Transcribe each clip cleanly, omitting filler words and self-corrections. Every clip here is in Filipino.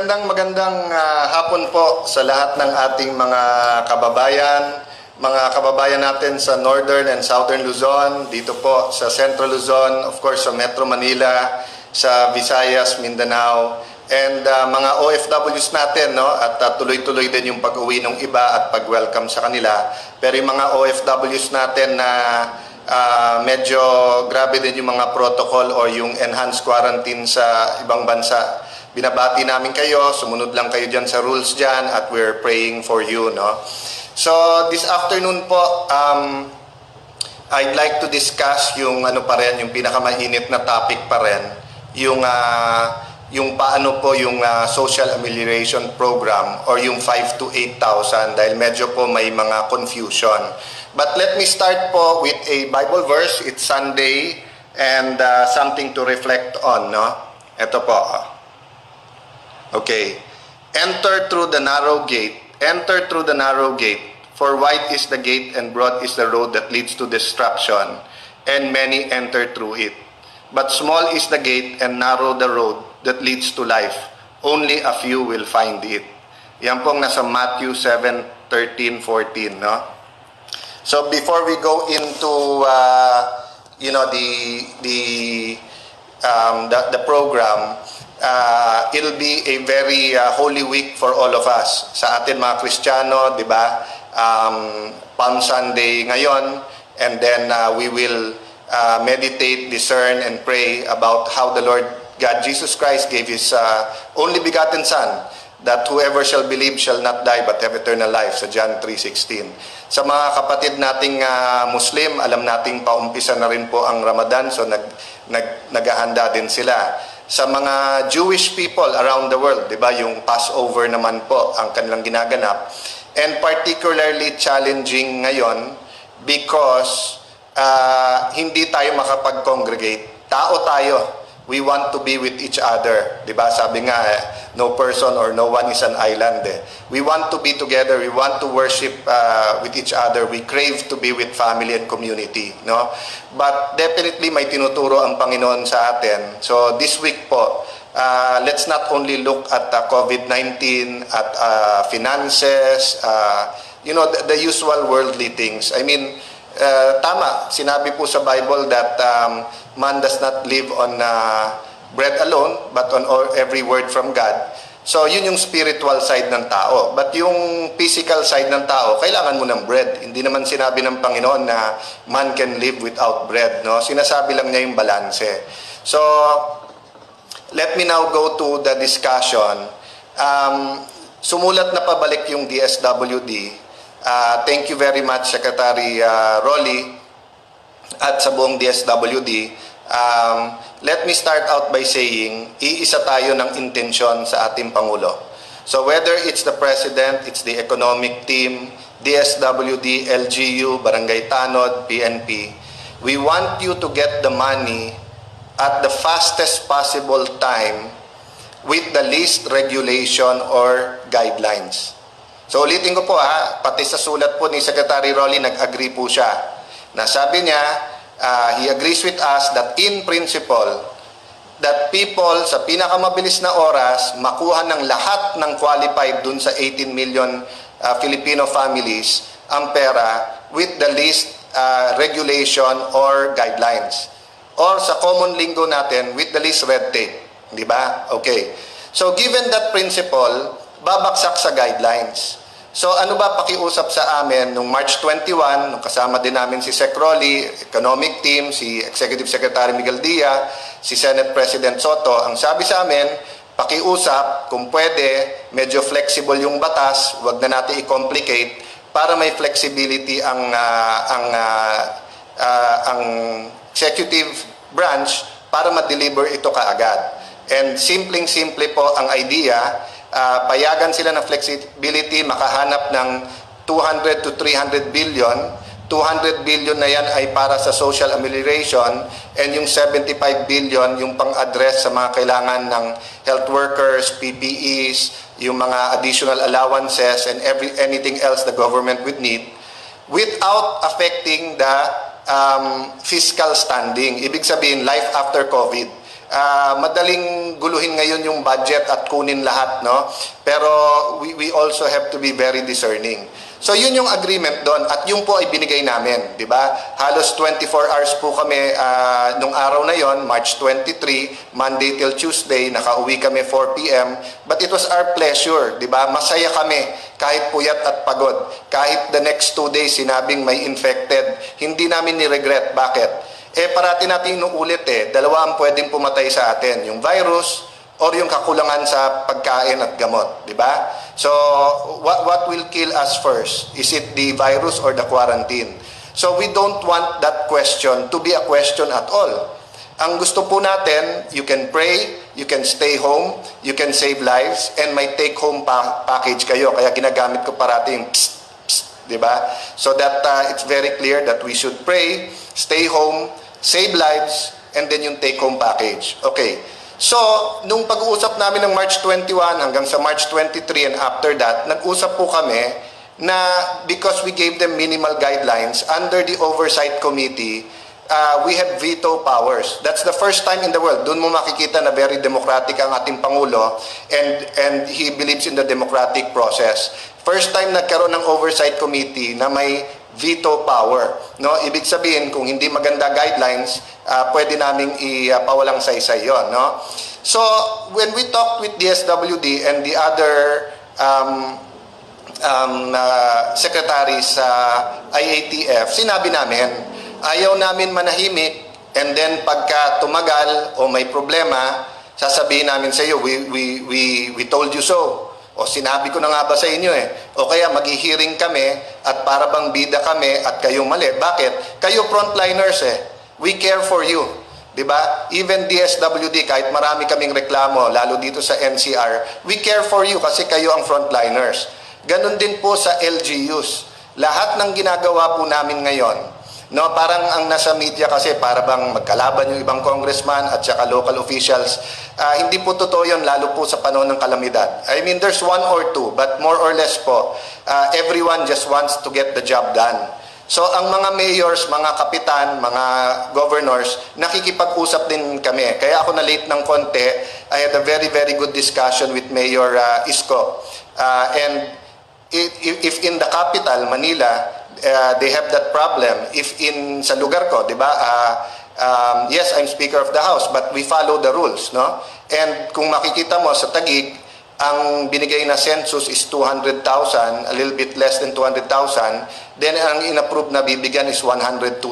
magandang hapon po sa lahat ng ating mga kababayan natin sa Northern and Southern Luzon, dito po sa Central Luzon, of course sa Metro Manila, sa Visayas, Mindanao, and mga OFWs natin, no? At tuloy-tuloy din yung pag-uwi ng iba at pag-welcome sa kanila. Pero yung mga OFWs natin na medyo grabe din yung mga protocol or yung enhanced quarantine sa ibang bansa, binabati namin kayo, sumunod lang kayo dyan sa rules dyan at we're praying for you, no? So, this afternoon po, I'd like to discuss yung yung pinakamainit na topic pa rin, yung paano po yung social amelioration program or yung 5 to 8,000 dahil medyo po may mga confusion. But let me start po with a Bible verse. It's Sunday and something to reflect on, no? Ito po. Okay. Enter through the narrow gate, for wide is the gate and broad is the road that leads to destruction, and many enter through it. But small is the gate and narrow the road that leads to life. Only a few will find it. Yan pong nasa Matthew 7:13-14, no? So before we go into the program, it'll be a very holy week for all of us. Sa atin mga Kristiyano, di ba? Palm Sunday ngayon, and then we will meditate, discern, and pray about how the Lord God Jesus Christ gave His only begotten Son, that whoever shall believe shall not die but have eternal life, sa John 3:16. Sa mga kapatid nating Muslim, alam nating paumpisa na rin po ang Ramadan, so naghahanda din sila. Sa mga Jewish people around the world, di ba, yung Passover naman po ang kanilang ginaganap. And particularly challenging ngayon because hindi tayo makapag-congregate. Tao tayo. We want to be with each other. Diba? Sabi nga, no person or no one is an island. We want to be together. We want to worship with each other. We crave to be with family and community. No? But definitely may tinuturo ang Panginoon sa atin. So this week po, let's not only look at COVID-19, at finances, the usual worldly things. I mean, tama, sinabi po sa Bible that man does not live on bread alone, but on every word from God. So, yun yung spiritual side ng tao. But yung physical side ng tao, kailangan mo ng bread. Hindi naman sinabi ng Panginoon na man can live without bread. No? Sinasabi lang niya yung balanse. So, let me now go to the discussion. Sumulat na pabalik yung DSWD. Thank you very much, Secretary Rolly, at sa buong DSWD. Let me start out by saying, iisa tayo ng intensyon sa ating Pangulo. So whether it's the President, it's the economic team, DSWD, LGU, Barangay Tanod, PNP, we want you to get the money at the fastest possible time with the least regulation or guidelines. So ulitin ko po pati sa sulat po ni Secretary Rolly, nag-agree po siya. Na sabi niya, he agrees with us that in principle, that people sa pinakamabilis na oras, makuha ng lahat ng qualified dun sa 18 million Filipino families ang pera with the least regulation or guidelines. Or sa common lingo natin, with the least red tape. Di ba? Okay. So given that principle, babaksak sa guidelines. So ano ba pakiusap sa amin nung March 21, nung kasama din namin si Sec Rolly, economic team, si Executive Secretary Miguel Dia, si Senate President Soto, ang sabi sa amin, pakiusap kung pwede, medyo flexible yung batas, wag na natin i-complicate para may flexibility ang executive branch para ma-deliver ito kaagad. And simpleng-simple po ang idea, payagan sila ng flexibility, makahanap ng 200 to 300 billion. 200 billion na yan ay para sa social amelioration, and yung 75 billion yung pang-address sa mga kailangan ng health workers, PPEs, yung mga additional allowances, and anything else the government would need without affecting the fiscal standing. Ibig sabihin, life after COVID. madaling guluhin ngayon yung budget at kunin lahat, no? Pero we also have to be very discerning. So yun yung agreement doon at yung po ay binigay namin, di ba? Halos 24 hours po kami nung araw na yon, March 23, Monday till Tuesday, nakauwi kami 4 p.m. But it was our pleasure, di ba? Masaya kami kahit puyat at pagod. Kahit the next 2 days sinabing may infected, hindi namin ni-regret. Bakit? Parati natin inuulit dalawa ang pwedeng pumatay sa atin, yung virus or yung kakulangan sa pagkain at gamot, di ba? So, what will kill us first? Is it the virus or the quarantine? So, we don't want that question to be a question at all. Ang gusto po natin, you can pray, you can stay home, you can save lives, and may take-home package kayo. Kaya ginagamit ko parati yung psst, psst, di ba? So that it's very clear that we should pray, stay home, save lives, and then yung take-home package. Okay. So, nung pag-uusap namin ng March 21 hanggang sa March 23 and after that, nag-usap po kami na because we gave them minimal guidelines under the oversight committee, we have veto powers. That's the first time in the world. Doon mo makikita na very democratic ang ating Pangulo and he believes in the democratic process. First time nagkaroon ng oversight committee na may veto power, no? Ibig sabihin kung hindi maganda guidelines, pwede naming ipawalang saysay 'yon, no? So when we talked with DSWD and the other secretaries sa IATF, sinabi namin ayaw namin manahimik, and then pagka tumagal o may problema, sasabihin namin sa iyo, we told you so. O sinabi ko na nga ba sa inyo O kaya maghihiring kami at para bang bida kami at kayo mali. Bakit? Kayo frontliners We care for you. Diba? Even DSWD, kahit marami kaming reklamo, lalo dito sa NCR, we care for you kasi kayo ang frontliners. Ganon din po sa LGUs. Lahat ng ginagawa po namin ngayon, no, parang ang nasa media kasi para bang magkalaban yung ibang congressman at saka local officials. Hindi po totoo yun, lalo po sa panahon ng kalamidad. I mean, there's one or two, but more or less po, everyone just wants to get the job done. So, ang mga mayors, mga kapitan, mga governors, nakikipag-usap din kami. Kaya ako na late ng konti. I had a very, very good discussion with Mayor Isko. And if in the capital, Manila, they have that problem. If sa lugar ko, di ba, yes, I'm Speaker of the House, but we follow the rules, no? And kung makikita mo sa Taguig, ang binigay na census is 200,000, a little bit less than 200,000, then ang inapprove na bibigyan is 102,000,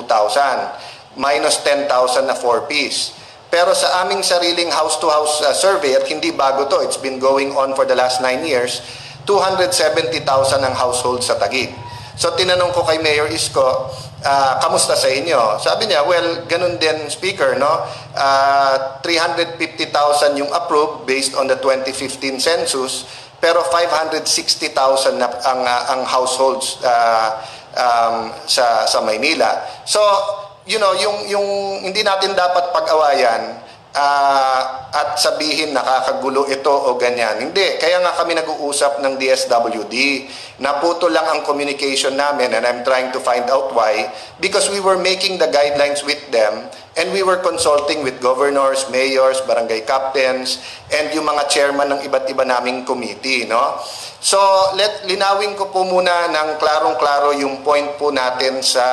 minus 10,000 na 4-piece. Pero sa aming sariling house-to-house survey, at hindi bago to, it's been going on for the last 9 years, 270,000 ang household sa Taguig. So tinanong ko kay Mayor Isko, kamusta sa inyo? Sabi niya, well, ganun din, Speaker, no? 350,000 yung approved based on the 2015 census, pero 560,000 na ang households sa Maynila. So, you know, yung hindi natin dapat pag-awayan at sabihin nakakagulo ito o ganyan. Hindi. Kaya nga kami nag-uusap ng DSWD. Naputo lang ang communication namin and I'm trying to find out why. Because we were making the guidelines with them and we were consulting with governors, mayors, barangay captains, and yung mga chairman ng iba't iba naming committee, no? So, linawin ko po muna ng klarong-klaro yung point po natin sa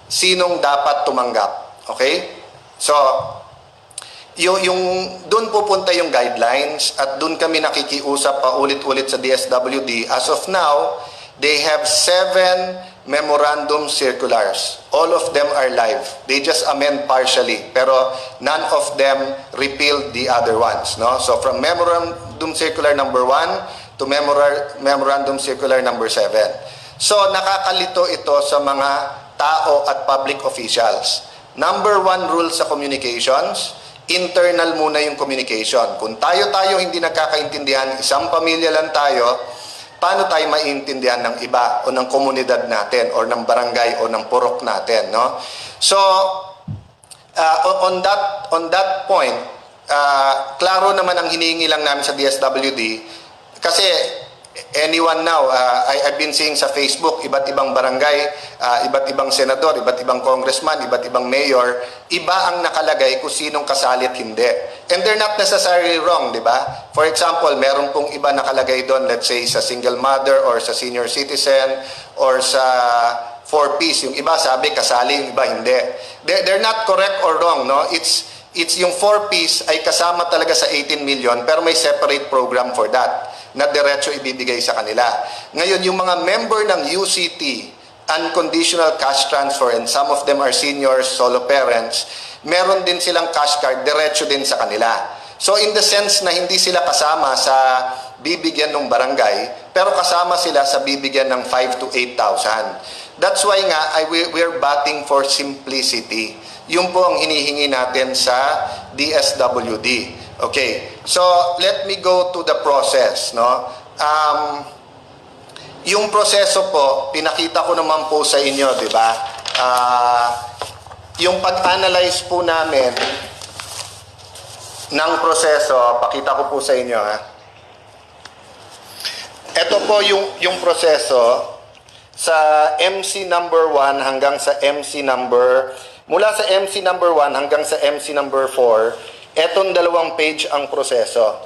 sinong dapat tumanggap. Okay? So, yung doon pupunta yung guidelines at doon kami nakikiusap pa ulit-ulit sa DSWD. As of now, they have 7 memorandum circulars. All of them are live. They just amend partially, pero none of them repealed the other ones, no? So from memorandum circular number 1 to memorandum circular number 7. So nakakalito ito sa mga tao at public officials. Number 1 rule sa communications, internal muna yung communication. Kung tayo hindi nagkakaintindihan, isang pamilya lang tayo, paano tayo maiintindihan ng iba o ng komunidad natin or ng barangay o ng purok natin, no? So, on that point, klaro naman ang hinihingi lang namin sa DSWD kasi anyone now, I've been seeing sa Facebook, iba't ibang barangay, iba't ibang senador, iba't ibang congressman, iba't ibang mayor, iba ang nakalagay kung sinong kasali at hindi. And they're not necessarily wrong, di ba? For example, meron pong iba nakalagay doon, let's say sa single mother or sa senior citizen or sa 4Ps. Yung iba sabi kasali, yung iba hindi. They're not correct or wrong, no? It's yung 4Ps ay kasama talaga sa 18 million pero may separate program for that na diretso ibibigay sa kanila. Ngayon, yung mga member ng UCT, unconditional cash transfer, and some of them are seniors, solo parents, meron din silang cash card, diretso din sa kanila. So in the sense na hindi sila kasama sa bibigyan ng barangay, pero kasama sila sa bibigyan ng 5 to 8,000. That's why nga, we're batting for simplicity. Yung po ang hinihingi natin sa DSWD. Okay, so let me go to the process, no? Yung proseso po, pinakita ko naman po sa inyo, di ba? Yung pag-analyze po namin ng proseso, pakita ko po sa inyo, ha? Ito po yung proseso sa MC number 1 hanggang sa MC number, mula sa MC number 1 hanggang sa MC number 4, etong 2 page ang proseso.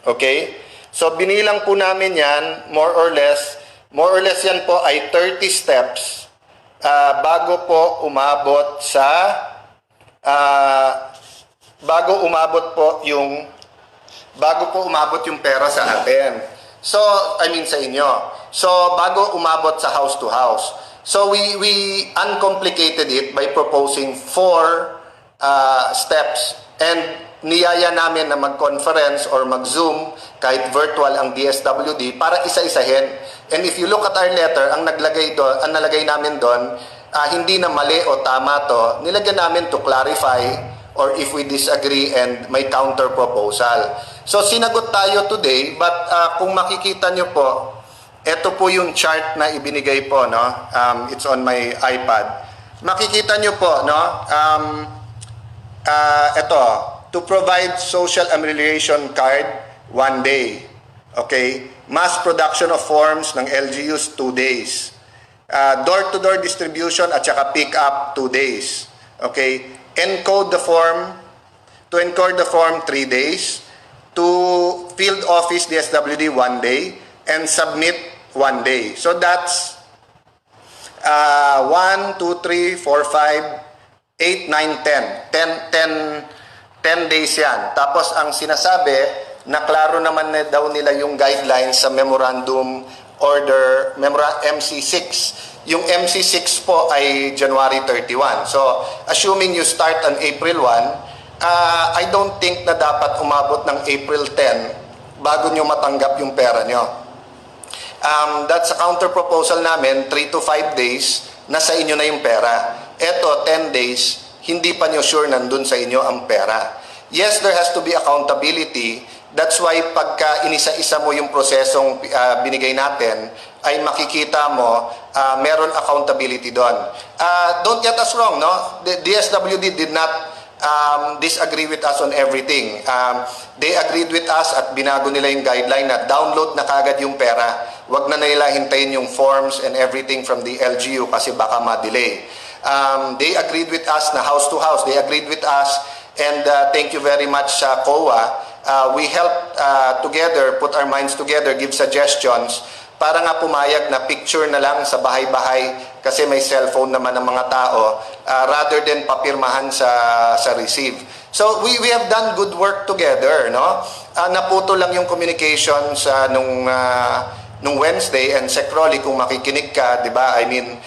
Okay? So, binilang po namin yan, more or less yan po ay 30 steps bago po umabot sa, bago po umabot yung pera sa atin. So, I mean sa inyo. So, bago umabot sa house to house. So, we uncomplicated it by proposing 4 steps. And niyaya namin na mag-conference or mag-Zoom, kahit virtual ang DSWD, para isa-isahin. And if you look at our letter, ang nalagay namin doon, hindi na mali o tama to, nilagyan namin to clarify or if we disagree and may counter proposal. So, sinagot tayo today, but kung makikita nyo po, ito po yung chart na ibinigay po, no? It's on my iPad. Makikita nyo po, no? Ito, to provide social amelioration card, 1 day. Okay? Mass production of forms ng LGUs, 2 days. Door-to-door distribution at saka pick-up, 2 days. Okay? To encode the form, 3 days. To field office DSWD, 1 day. And submit, 1 day. So that's 1, 2, 3, 4, 5, 8, 9, 10 days yan. Tapos ang sinasabi, na klaro naman na daw nila yung guidelines sa memorandum order, MC6. Yung MC6 po ay January 31. So, assuming you start on April 1, I don't think na dapat umabot ng April 10 bago nyo matanggap yung pera nyo. That's a counter proposal namin, 3 to 5 days, nasa inyo na yung pera. Eto, 10 days, hindi pa nyo sure nandun sa inyo ang pera. Yes, there has to be accountability. That's why pagka inisa-isa mo yung prosesong binigay natin, ay makikita mo, meron accountability doon. Don't get us wrong, no? The DSWD did not disagree with us on everything. They agreed with us at binago nila yung guideline na download na kagad yung pera. Huwag na nila hintayin yung forms and everything from the LGU kasi baka ma-delay. They agreed with us na house to house. They agreed with us and thank you very much sa COA. We helped together, put our minds together, give suggestions para nga pumayag na picture na lang sa bahay-bahay kasi may cellphone naman ng mga tao rather than papirmahan sa receive. So we have done good work together, no? Naputo lang yung communications nung Wednesday, and Sec. Rolly, kung makikinig ka, 'di ba? I mean,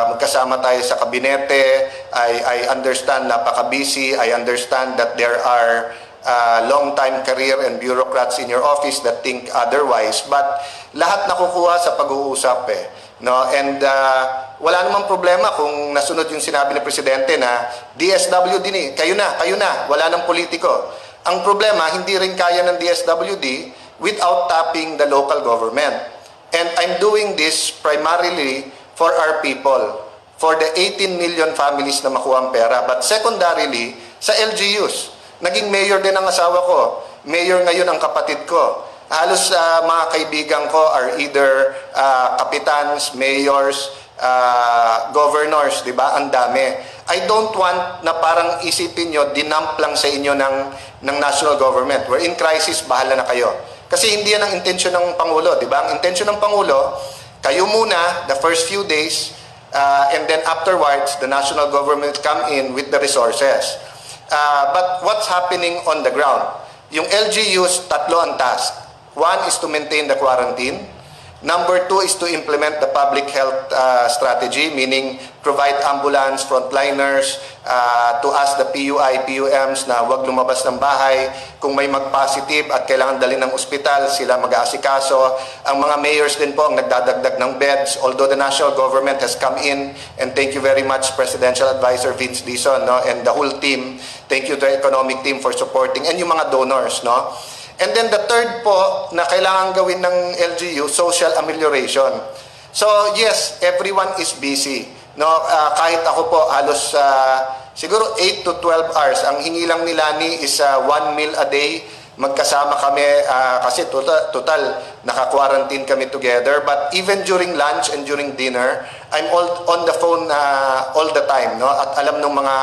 magkasama tayo sa kabinete. I understand napaka-busy. I understand that there are long-time career and bureaucrats in your office that think otherwise, but lahat nakukuha sa pag-uusap no? And wala namang problema kung nasunod yung sinabi ng presidente na DSWD kayo na, wala nang politiko. Ang problema, hindi rin kaya ng DSWD without tapping the local government. And I'm doing this primarily for our people, for the 18 million families na makuha ang pera, but secondarily sa LGUs. Naging mayor din ang asawa ko. Mayor ngayon ang kapatid ko. Halos mga kaibigan ko are either kapitans, mayors, governors, di ba? Ang dami. I don't want na parang isipin nyo, dinump lang sa inyo ng national government. We're in crisis, bahala na kayo. Kasi hindi yan ang intensyon ng Pangulo, di ba? Ang intensyon ng Pangulo, kayo muna, the first few days, and then afterwards, the national government come in with the resources. But what's happening on the ground? Yung LGUs, tatlo ang task. One is to maintain the quarantine. Number 2 is to implement the public health strategy, meaning provide ambulance, frontliners, to ask the PUI, PUMs na huwag lumabas ng bahay. Kung may mag-positive at kailangan dalhin ng ospital, sila mag-aasikaso. Ang mga mayors din po ang nagdadagdag ng beds, although the national government has come in, and thank you very much, Presidential Advisor Vince Dizon, no, and the whole team. Thank you to the economic team for supporting, and yung mga donors, no. And then the third po na kailangan gawin ng LGU, social amelioration. So yes, everyone is busy. No, kahit ako po halos siguro 8 to 12 hours. Ang hingi lang nila ni is 1 meal a day. Magkasama kami kasi total naka-quarantine kami together. But even during lunch and during dinner, I'm all on the phone all the time, no? At alam ng mga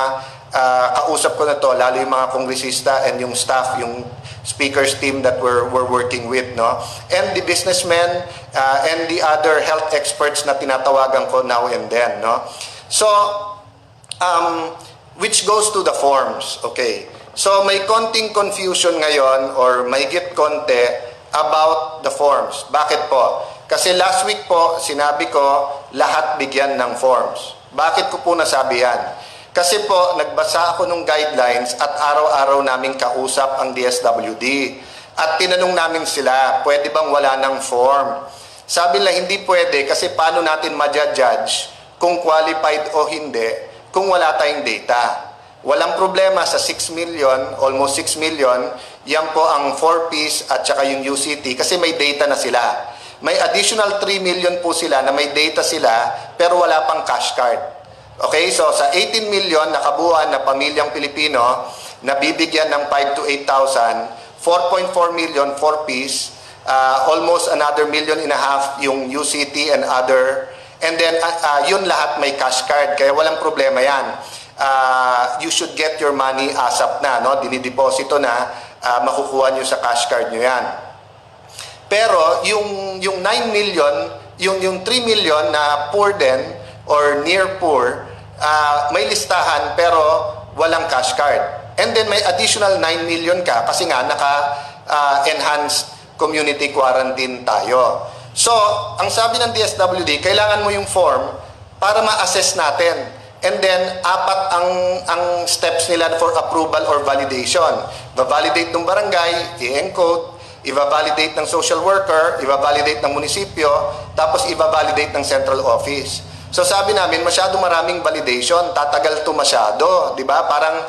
kausap ko na to, lalo yung mga kongresista and yung staff, yung speakers team that we're working with, no? And the businessmen and the other health experts na tinatawagan ko now and then, no? So, which goes to the forms, okay? So, may konting confusion ngayon or may konti about the forms. Bakit po? Kasi last week po, sinabi ko, lahat bigyan ng forms. Bakit ko po nasabi yan? Kasi po, nagbasa ako ng guidelines at araw-araw naming kausap ang DSWD. At tinanong namin sila, pwede bang wala ng form? Sabi nila, hindi pwede kasi paano natin ma-judge kung qualified o hindi kung wala tayong data. Walang problema sa 6 million, almost 6 million, yan po ang 4Ps at saka yung UCT kasi may data na sila. May additional 3 million po sila na may data sila pero wala pang cash card. Okay, so sa 18 million na kabuuan na pamilyang Pilipino na bibigyan ng 5 to 8,000, 4.4 million 4Ps, almost another 1.5 million yung UCT and other, and then yun lahat may cash card, kaya walang problema yan. You should get your money ASAP na, no? Dinideposito na, makukuha nyo sa cash card nyo yan. Pero yung 9 million, yung 3 million na poor din, or near poor, may listahan pero walang cash card. And then may additional 9 million ka kasi nga naka-enhanced community quarantine tayo. So, ang sabi ng DSWD, kailangan mo yung form para ma-assess natin. And then, 4 ang steps nila for approval or validation. Va-validate ng barangay, i-encode, i-validate ng social worker, i-validate ng munisipyo, tapos i-validate ng central office. So sabi namin, masyado maraming validation, tatagal to masyado, di ba? Parang,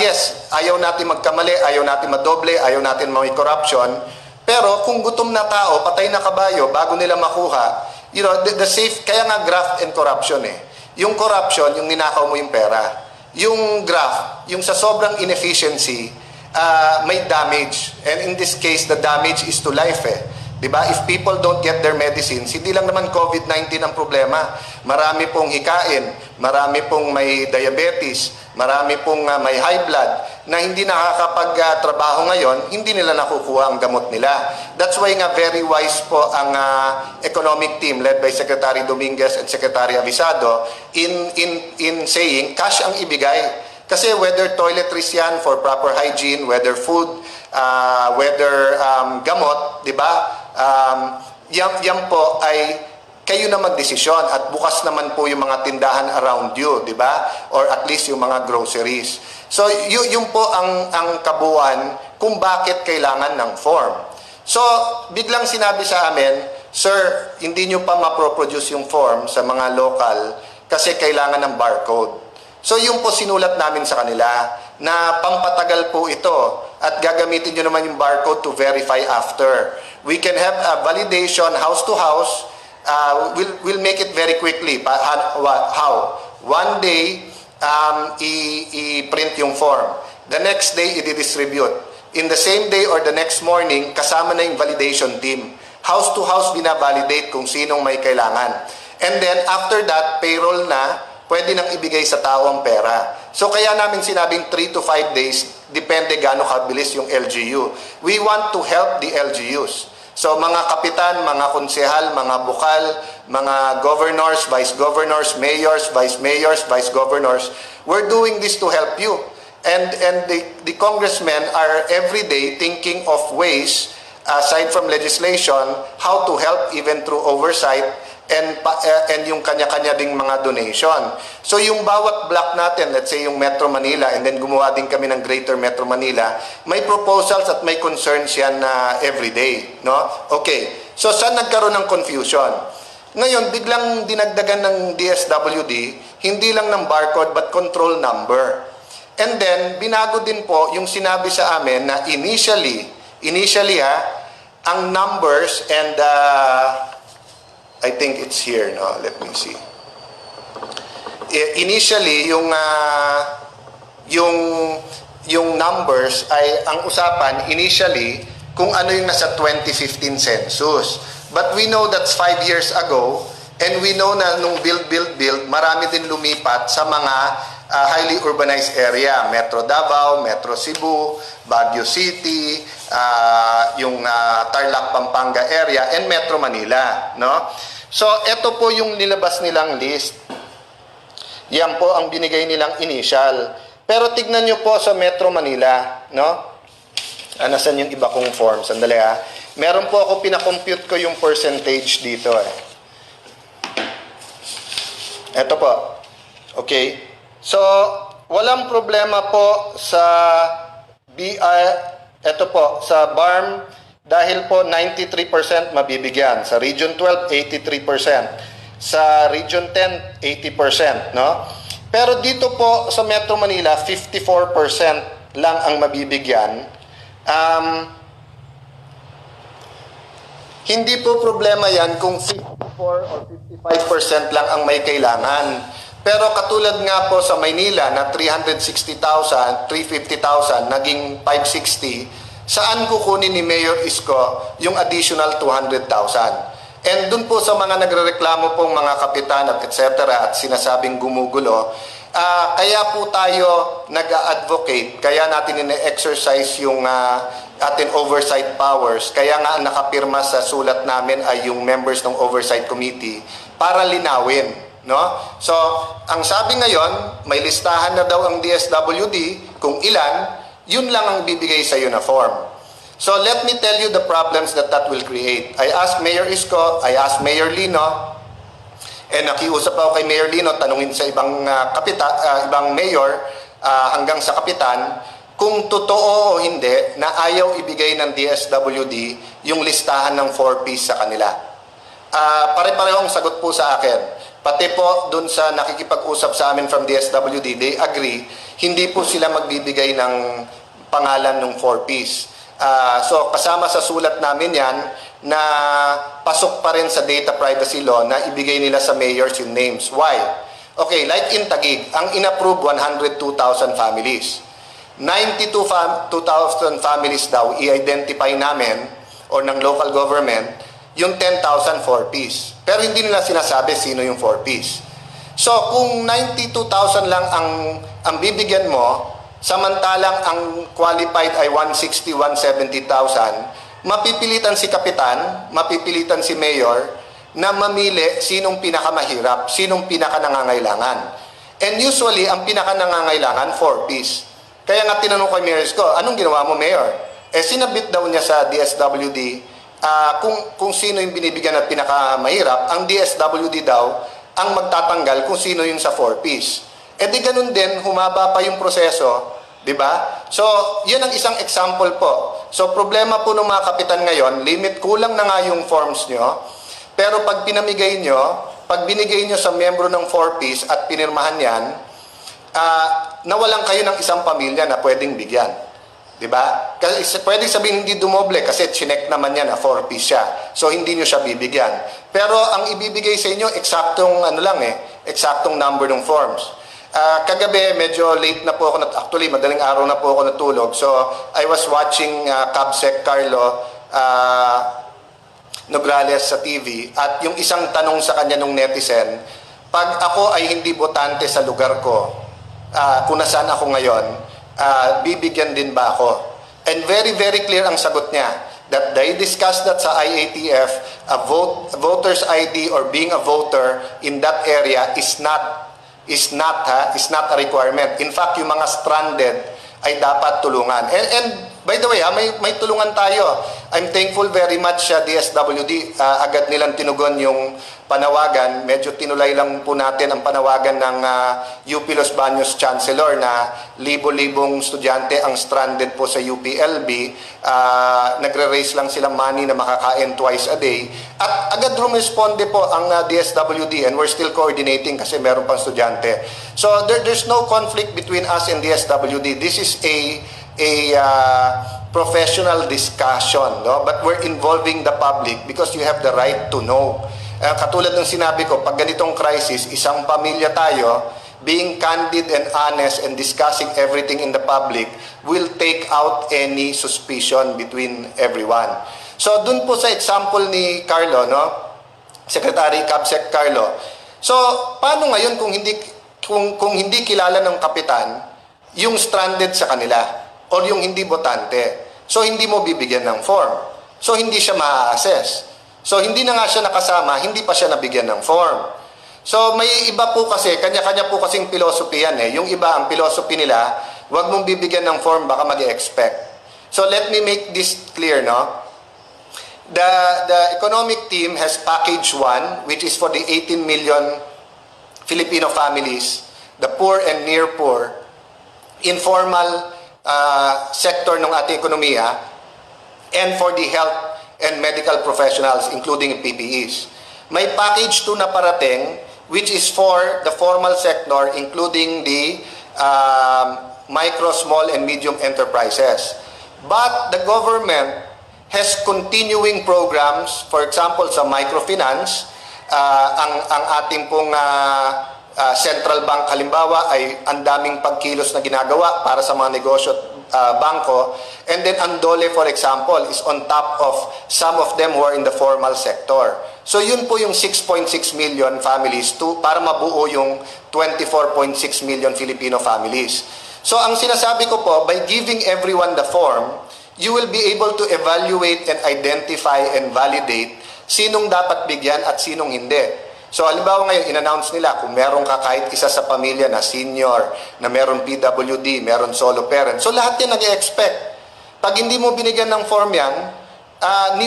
yes, ayaw natin magkamali, ayaw natin madoble, ayaw natin may corruption, pero kung gutom na tao, patay na kabayo, bago nila makuha, you know, the safe, kaya nga graft and corruption eh. Yung corruption, yung ninakaw mo yung pera. Yung graft, yung sa sobrang inefficiency, may damage. And in this case, the damage is to life eh. Diba? If people don't get their medicines, hindi lang naman COVID-19 ang problema. Marami pong hikain, marami pong may diabetes, marami pong may high blood na hindi nakakapag-trabaho ngayon, hindi nila nakukuha ang gamot nila. That's why nga very wise po ang economic team led by Secretary Dominguez and Secretary Avisado in saying cash ang ibigay. Kasi whether toiletries yan for proper hygiene, whether food, whether gamot, di ba? Yan po ay kayo na magdesisyon at bukas naman po yung mga tindahan around you, di ba? Or at least yung mga groceries. So, yun po ang kabuuan kung bakit kailangan ng form. So, biglang sinabi sa amin, sir, hindi nyo pa maproproduce yung form sa mga local kasi kailangan ng barcode. So, yun po sinulat namin sa kanila na pampatagal po ito at gagamitin nyo naman yung barcode to verify after. We can have a validation house to house. We'll make it very quickly. How? One day, i-print yung form. The next day, i-distribute. in the same day or the next morning, kasama na yung validation team. House to house binavalidate kung sinong may kailangan. And then after that, payroll na, pwede nang ibigay sa tao ang pera. So kaya namin sinabing 3 to 5 days, depende gaano kabilis yung LGU. We want to help the LGUs. So mga kapitan, mga konsehal, mga bukal, mga governors, vice governors, mayors, vice governors, we're doing this to help you. And the congressmen are every day thinking of ways, aside from legislation, how to help even through oversight and yung kanya-kanya ding mga donation. So yung bawat block natin, let's say yung Metro Manila, and then gumawa din kami ng Greater Metro Manila, may proposals at may concerns yan na everyday, no? Okay, so saan nagkaroon ng confusion? Ngayon, biglang dinagdagan ng DSWD, hindi lang ng barcode but control number. And then, binago din po yung sinabi sa amin na initially ang numbers and I think it's here, no? Let me see. Initially, yung numbers ay ang usapan initially kung ano yung nasa 2015 census. But we know that's 5 years ago, and we know na nung build, marami din lumipat sa mga highly urbanized area, Metro Davao, Metro Cebu, Baguio City, yung Tarlac, Pampanga area, and Metro Manila, no? So, ito po yung nilabas nilang list. Yan po ang binigay nilang initial. Pero tignan nyo po sa Metro Manila, no? Nasaan yung iba kong form? Sandali ha. Meron po ako, pinakompute ko yung percentage dito eh. Ito po. Okay? So, walang problema po sa ito po, sa BARM, dahil po 93% mabibigyan. Sa Region 12, 83%. Sa Region 10, 80%, no? Pero dito po sa Metro Manila, 54% lang ang mabibigyan. Hindi po problema yan kung 54 or 55% lang ang may kailangan. Pero katulad nga po sa Maynila na 360,000, 350,000, naging 560, saan kukunin ni Mayor Isko yung additional 200,000? And dun po sa mga nagrereklamo pong mga kapitan at etc. at sinasabing gumugulo, kaya po tayo nag-advocate, kaya natin ine-exercise yung ating oversight powers, kaya nga nakapirma sa sulat namin ay yung members ng oversight committee para linawin, no? So, ang sabi ngayon, may listahan na daw ang DSWD kung ilan, yun lang ang bibigay sa uniform. So let me tell you the problems that will create. I asked Mayor Isko, I asked Mayor Lino, and nakiusap ako kay Mayor Lino, tanungin sa ibang ibang mayor hanggang sa kapitan, kung totoo o hindi na ayaw ibigay ng DSWD yung listahan ng 4Ps sa kanila. Pare-parehong sagot po sa akin. Pati po dun sa nakikipag-usap sa amin from DSWD, they agree, hindi po sila magbibigay ng pangalan ng 4Ps. So kasama sa sulat namin yan na pasok pa rin sa data privacy law na ibigay nila sa mayors yung names. Why? Okay, like in Taguig, ang inapprove 102,000 families. 92,000 families daw i-identify namin or ng local government yung 10,000 4Ps. Pero hindi nila sinasabi sino yung 4Ps. So kung 92,000 lang ang bibigyan mo, samantalang ang qualified ay 160, 170,000, mapipilitan si kapitan, mapipilitan si mayor na mamili sinong pinakamahirap, sinong pinakanangangailangan. And usually, ang pinakanangangailangan, 4Ps. Kaya nga tinanong ko Mayor Isko, anong ginawa mo, Mayor? Sinabit daw niya sa DSWD kung sino yung binibigyan at pinakamahirap, ang DSWD daw ang magtatanggal kung sino yung sa 4Ps. Di ganun din, humaba pa yung proseso, di ba? So, yun ang isang example po. So, problema po ng mga kapitan ngayon, kulang na nga yung forms nyo, pero pag pinamigay nyo, pag binigay nyo sa miyembro ng 4Ps at pinirmahan yan, nawalan kayo ng isang pamilya na pwedeng bigyan. Di ba? Kasi pwedeng sabihin hindi dumoble kasi chinek naman yan na 4Ps siya. So, hindi nyo siya bibigyan. Pero ang ibibigay sa inyo, eksaktong eksaktong number ng forms. Kagabi, medyo late na po ako, actually madaling araw na po ako natulog. So, I was watching Cabsec Carlo Nograles sa TV at yung isang tanong sa kanya nung netizen, pag ako ay hindi botante sa lugar ko, kung nasaan ako ngayon, bibigyan din ba ako? And very, very clear ang sagot niya that they discussed that sa IATF, voter's ID or being a voter in that area is not a requirement. In fact, yung mga stranded ay dapat tulungan. And by the way, may tulungan tayo. I'm thankful very much DSWD. Agad nilang tinugon yung panawagan. Medyo tinulay lang po natin ang panawagan ng UP Los Baños Chancellor na libo-libong estudyante ang stranded po sa UPLB. Nagre-raise lang silang money na makakain twice a day. At agad rumisponde po ang DSWD and we're still coordinating kasi meron pang estudyante. So there's no conflict between us and DSWD. This is a professional discussion, no? But we're involving the public because you have the right to know. Katulad ng sinabi ko, pag ganitong crisis, isang pamilya tayo, being candid and honest and discussing everything in the public will take out any suspicion between everyone. So dun po sa example ni Carlo, no? Secretary Cabsec Carlo. So paano ngayon kung hindi kilala ng kapitan yung stranded sa kanila or yung hindi botante? So hindi mo bibigyan ng form. So hindi siya ma-assess. So hindi na nga siya nakasama, hindi pa siya nabigyan ng form. So may iba po kasi, kanya-kanya po kasing philosophy yan eh. Yung iba, ang philosophy nila, wag mong bibigyan ng form, baka mag-expect. So let me make this clear, no? The economic team has package 1, which is for the 18 million Filipino families, the poor and near poor, informal sector ng ating ekonomiya, and for the health and medical professionals, including PPEs. May package 2 na parating, which is for the formal sector, including the micro, small, and medium enterprises. But the government has continuing programs, for example, sa microfinance, ang ating pong central bank halimbawa ay ang daming pagkilos na ginagawa para sa mga negosyo at bangko, and then Andole, for example, is on top of some of them who are in the formal sector. So yun po yung 6.6 million families para mabuo yung 24.6 million Filipino families. So ang sinasabi ko po, by giving everyone the form, you will be able to evaluate and identify and validate sinong dapat bigyan at sinong hindi. So, halimbawa ngayon, in-announce nila kung meron ka kahit isa sa pamilya na senior, na meron PWD, meron solo parent. So, lahat yan nag-expect. Pag hindi mo binigyan ng form yan,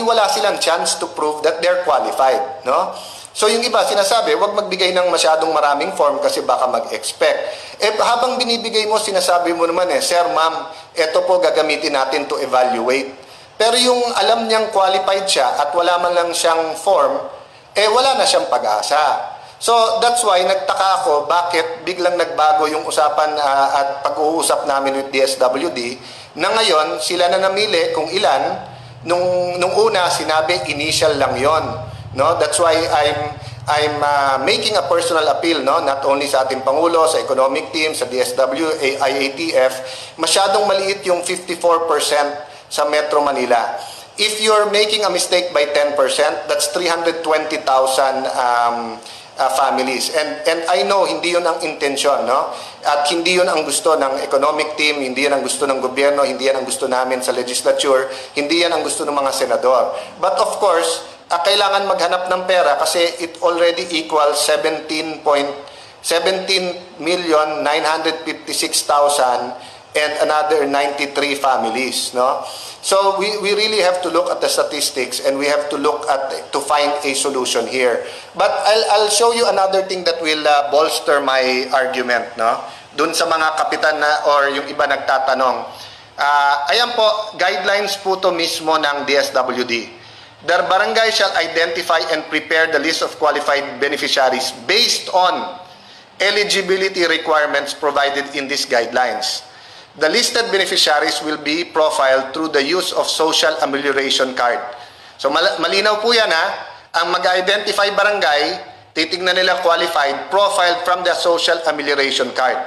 wala silang chance to prove that they're qualified. No? So, yung iba, sinasabi, huwag magbigay ng masyadong maraming form kasi baka mag-expect. Habang binibigay mo, sinasabi mo naman Sir, ma'am, eto po gagamitin natin to evaluate. Pero yung alam niyang qualified siya at wala man lang siyang form, wala na siyang pag-asa. So, that's why nagtaka ako bakit biglang nagbago yung usapan at pag-uusap namin with DSWD na ngayon sila na namili kung ilan. Nung una, sinabi initial lang yon. No? That's why I'm making a personal appeal, no? Not only sa ating Pangulo, sa economic team, sa DSW, IATF, masyadong maliit yung 54% sa Metro Manila. If you're making a mistake by 10%, that's 320,000 families. And I know, hindi yun ang intensyon, no? At hindi yun ang gusto ng economic team, hindi yun ang gusto ng gobyerno, hindi yan ang gusto namin sa legislature, hindi yan ang gusto ng mga senador. But of course, kailangan maghanap ng pera kasi it already equals 17,956,000 and another 93 families, no? So we really have to look at the statistics and we have to look to find a solution here. But I'll show you another thing that will bolster my argument, no? Dun sa mga kapitan na or yung iba nagtatanong. Ayan po, guidelines po to mismo ng DSWD. The barangay shall identify and prepare the list of qualified beneficiaries based on eligibility requirements provided in these guidelines. The listed beneficiaries will be profiled through the use of social amelioration card. So malinaw po yan Ang mag-identify barangay Titingnan nila qualified, profiled from the social amelioration card.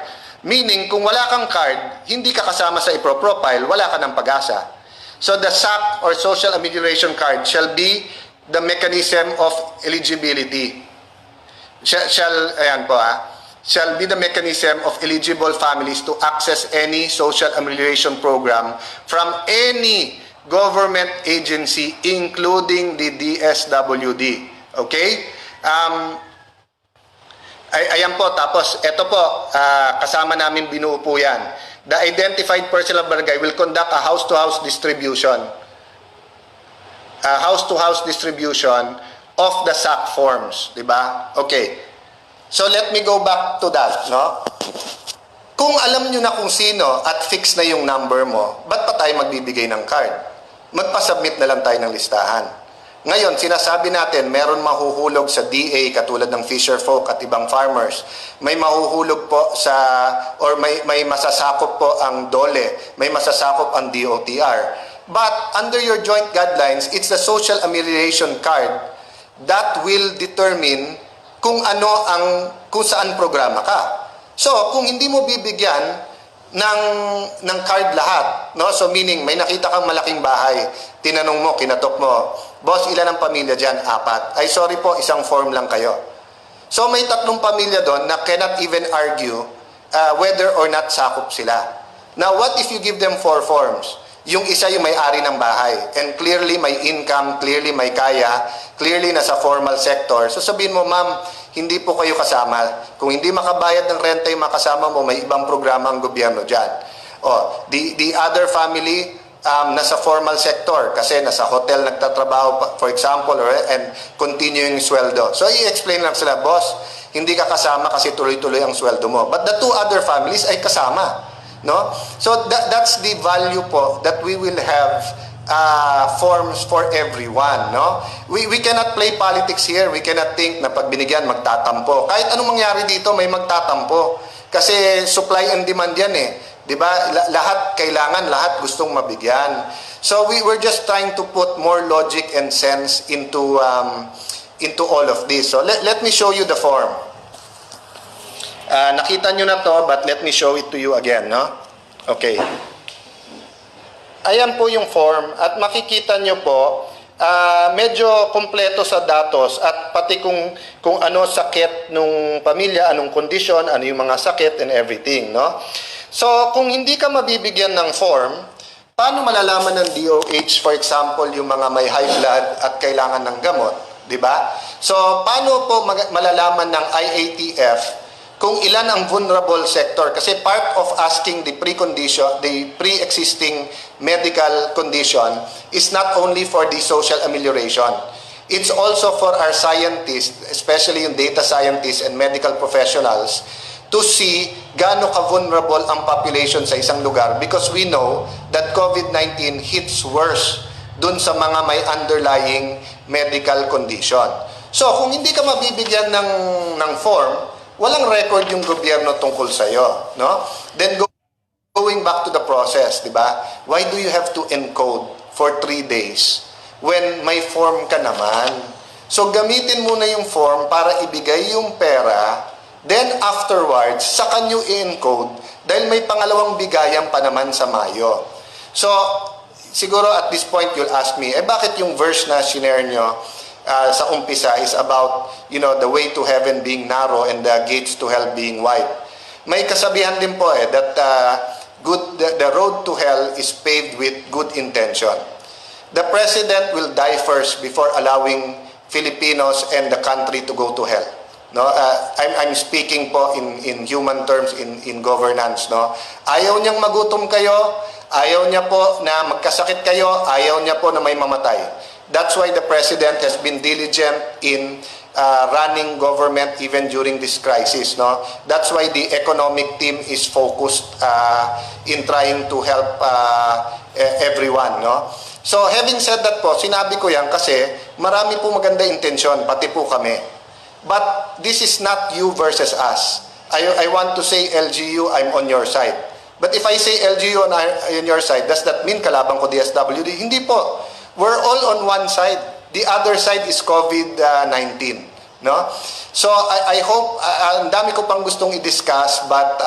Meaning, kung wala kang card, hindi ka kasama sa ipro-profile, wala ka ng pag-asa. So the SAC or social amelioration card shall be the mechanism of eligibility. Shall be the mechanism of eligible families to access any social amelioration program from any government agency, including the DSWD. Okay? Ayan po, tapos ito po, kasama namin binuo po yan. The identified personnel barangay will conduct a house-to-house distribution. House-to-house distribution of the SAC forms. Diba? Okay. So let me go back to that. No? Kung alam nyo na kung sino at fix na yung number mo, ba't pa tayo magbibigay ng card? Magpa-submit na lang tayo ng listahan. Ngayon, sinasabi natin, meron mahuhulog sa DA katulad ng fisher folk at ibang farmers. May mahuhulog po sa, or may masasakop po ang DOLE, may masasakop ang DOTR. But under your joint guidelines, it's the social amelioration card that will determine kung saan programa ka. So, kung hindi mo bibigyan ng card lahat, no? So meaning may nakita kang malaking bahay, tinanong mo, kinatok mo, boss, ilan ang pamilya diyan? 4. Ay sorry po, isang form lang kayo. So may 3 pamilya doon na cannot even argue whether or not sakop sila. Now what if you give them 4 forms? Yung isa yung may-ari ng bahay and clearly may income, clearly may kaya, clearly nasa formal sector. So sabihin mo, ma'am, hindi po kayo kasama. Kung hindi makabayad ng renta yung makasama mo, may ibang programa ang gobyerno dyan. The other family, nasa formal sector kasi nasa hotel nagtatrabaho, for example, and continuing sweldo. So i-explain lang sila, boss, hindi ka kasama kasi tuloy-tuloy ang sweldo mo. But the 2 other families ay kasama. No? So that's the value po that we will have forms for everyone. No? We cannot play politics here. We cannot think na pag binigyan magtatampo. Kahit anong mangyari dito may magtatampo. Kasi supply and demand yan eh. 'Di ba? Lahat kailangan, lahat gustong mabigyan. So we're just trying to put more logic and sense into all of this. So let me show you the form. Nakita nyo na to, but let me show it to you again, no? Okay. Ayan po yung form, at makikita nyo po, medyo kompleto sa datos, at pati kung ano sakit nung pamilya, anong kondisyon, ano yung mga sakit and everything, no? So, kung hindi ka mabibigyan ng form, paano malalaman ng DOH, for example, yung mga may high blood at kailangan ng gamot, di ba? So, paano po malalaman ng IATF kung ilan ang vulnerable sector? Kasi part of asking the pre-existing medical condition is not only for the social amelioration. It's also for our scientists, especially yung data scientists and medical professionals, to see gaano ka-vulnerable ang population sa isang lugar, because we know that COVID-19 hits worse dun sa mga may underlying medical condition. So, kung hindi ka mabibigyan ng form, walang record yung gobyerno tungkol sa'yo, no? Then going back to the process, di ba? Why do you have to encode for 3 days when may form ka naman? So gamitin mo na yung form para ibigay yung pera, then afterwards, saka nyo i-encode dahil may pangalawang bigayan pa naman sa Mayo. So, siguro at this point you'll ask me, bakit yung verse na share nyo sa umpisa is about, the way to heaven being narrow and the gates to hell being wide. May kasabihan din po that the road to hell is paved with good intention. The president will die first before allowing Filipinos and the country to go to hell. No, I'm speaking po in human terms, in governance. No, ayaw niyang magutom kayo, ayaw niya po na magkasakit kayo, ayaw niya po na may mamatay. That's why the president has been diligent in running government even during this crisis. No, that's why the economic team is focused in trying to help everyone. No, so having said that po, sinabi ko yan kasi marami po maganda intensyon, pati po kami. But this is not you versus us. I want to say LGU, I'm on your side. But if I say LGU on your side, does that mean kalaban ko DSWD? Hindi po. We're all on one side. The other side is COVID-19. no? So I hope ang dami ko pang gustong i-discuss, but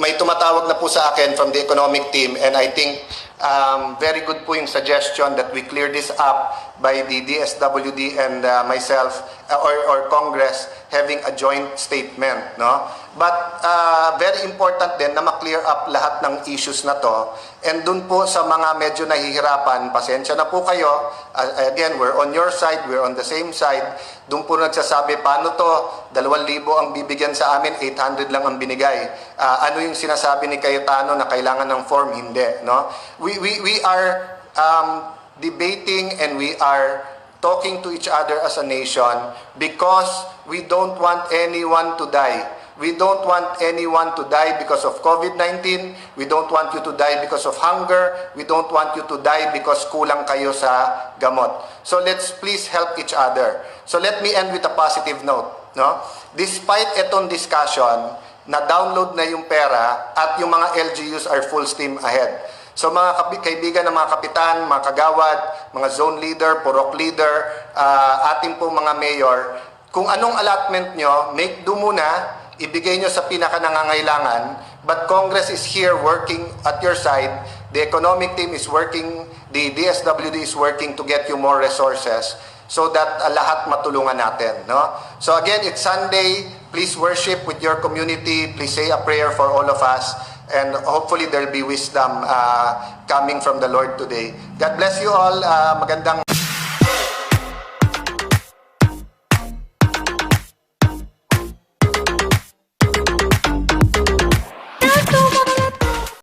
may tumatawag na po sa akin from the economic team, and I think very good po yung suggestion that we clear this up by the DSWD and myself or Congress having a joint statement, no? But very important din na ma-clear up lahat ng issues na to. And dun po sa mga medyo nahihirapan, pasensya na po kayo. Again, we're on your side, we're on the same side. Dun po nagsasabi, paano to? 2,000 ang bibigyan sa amin, 800 lang ang binigay. Ano yung sinasabi ni Cayetano na kailangan ng form? Hindi, no? We are debating and we are talking to each other as a nation because we don't want anyone to die. We don't want anyone to die because of COVID-19. We don't want you to die because of hunger. We don't want you to die because kulang kayo sa gamot. So let's please help each other. So let me end with a positive note, no? Despite itong discussion, na-download na yung pera at yung mga LGUs are full steam ahead. So mga kaibigan ng mga kapitan, mga kagawad, mga zone leader, purok leader, ating pong mga mayor, kung anong allotment nyo, make do muna, ibigay nyo sa pinaka-nangangailangan, but Congress is here working at your side, the economic team is working, the DSWD is working to get you more resources so that lahat matulungan natin, no? So again, it's Sunday, please worship with your community, please say a prayer for all of us, and hopefully there'll be wisdom coming from the Lord today. God bless you all, magandang